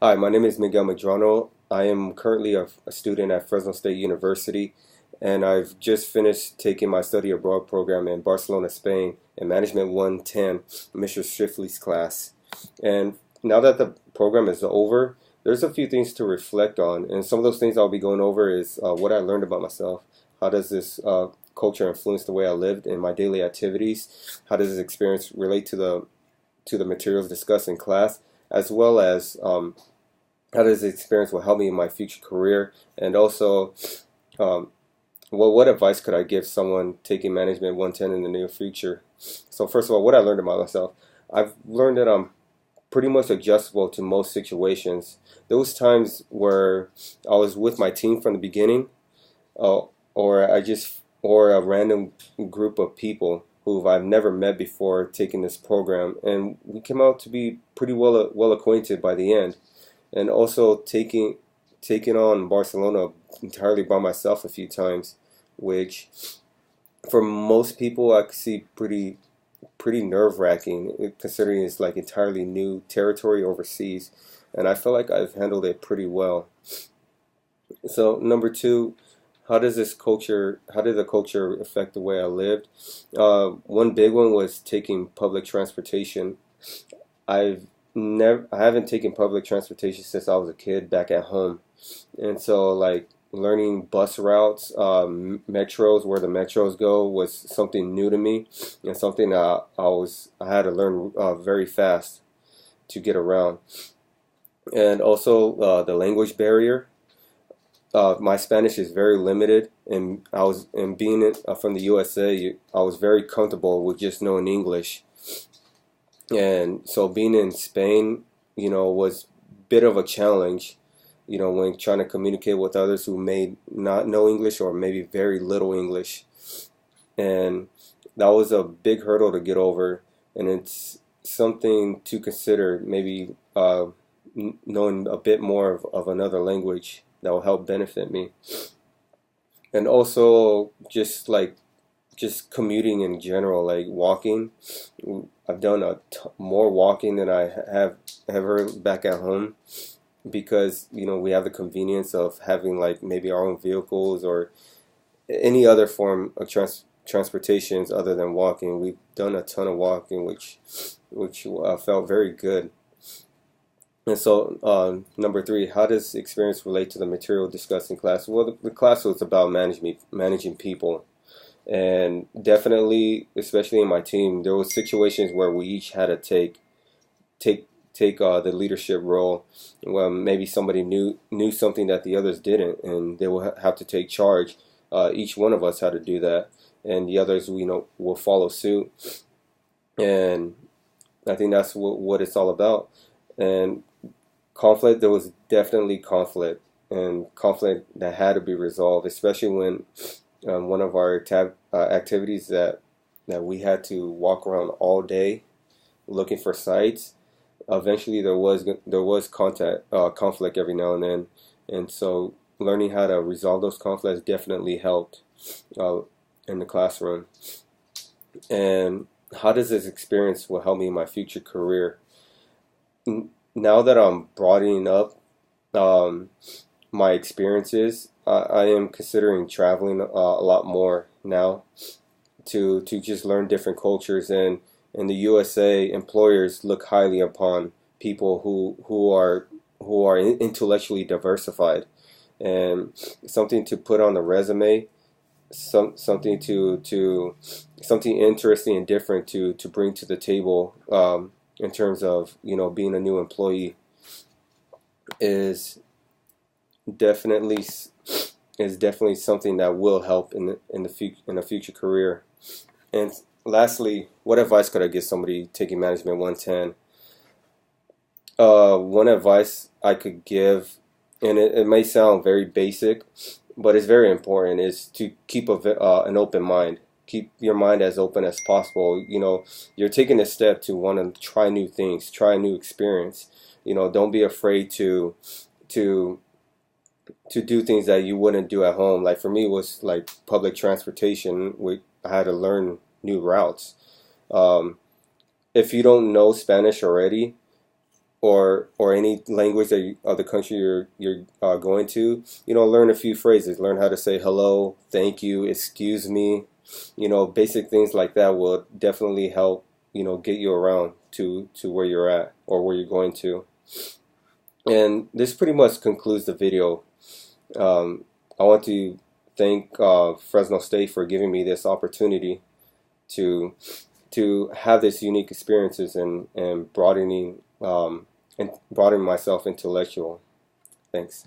Hi, my name is Miguel Medrano. I am currently a student at Fresno State University, and I've just finished taking my study abroad program in Barcelona, Spain, in Management 110, Mr. Striffley's class. And now that the program is over, there's a few things to reflect on, and some of those things I'll be going over is what I learned about myself. How does this culture influence the way I lived in my daily activities? How does this experience relate to the materials discussed in class, as well as how does the experience will help me in my future career, and also um, what advice could I give someone taking Management 110 in the near future? So first of all, what I learned about myself, I've learned that I'm pretty much adjustable to most situations. Those times where I was with my team from the beginning, uh, or a random group of people who I've never met before taking this program, and we came out to be pretty well acquainted by the end. And also taking on Barcelona entirely by myself a few times, which for most people I could see pretty nerve-wracking, considering it's like entirely new territory overseas, and I feel like I've handled it pretty well. So number two, how did the culture affect the way I lived? One big one was taking public transportation. I haven't taken public transportation since I was a kid back at home, and so like learning bus routes, metros, where the metros go, was something new to me, and something that I had to learn very fast to get around. And also the language barrier. My Spanish is very limited, and being from the USA, I was very comfortable with just knowing English. And so being in Spain, was a bit of a challenge, when trying to communicate with others who may not know English or maybe very little English. And that was a big hurdle to get over. And it's something to consider, maybe knowing a bit more of another language that will help benefit me. And also just commuting in general, like walking. I've done more walking than I have ever back at home, because we have the convenience of having like maybe our own vehicles or any other form of transportations other than walking. We've done a ton of walking, which felt very good. And so, number three, how does experience relate to the material discussed in class? Well, the class was about managing people. And definitely, especially in my team, there was situations where we each had to take the leadership role. Well, maybe somebody knew something that the others didn't, and they will have to take charge. Each one of us had to do that, and the others, will follow suit. And I think that's what it's all about. And conflict, there was definitely conflict, and conflict that had to be resolved, especially when one of our activities that we had to walk around all day looking for sites. Eventually, there was conflict every now and then, and so learning how to resolve those conflicts definitely helped uh, in the classroom. And how does this experience will help me in my future career? Now that I'm broadening up um, my experiences, I am considering traveling a lot more now to just learn different cultures. And in the USA, employers look highly upon people who are intellectually diversified, and something to put on the resume, something interesting and different to bring to the table, in terms of being a new employee, is definitely is definitely something that will help in a future career. And lastly, what advice could I give somebody taking Management 110? One advice I could give, and it may sound very basic, but it's very important, is to keep an open mind. Keep your mind as open as possible. You're taking a step to want to try new things, try a new experience. Don't be afraid to do things that you wouldn't do at home. Like for me, it was like public transportation. I had to learn new routes. Um, if you don't know Spanish already, or any language that of the country you're going to, learn a few phrases. Learn how to say hello, thank you, excuse me. Basic things like that will definitely help, get you around to where you're at or where you're going to. And this pretty much concludes the video. I want to thank Fresno State for giving me this opportunity to have this unique experiences and broadening myself intellectual. Thanks.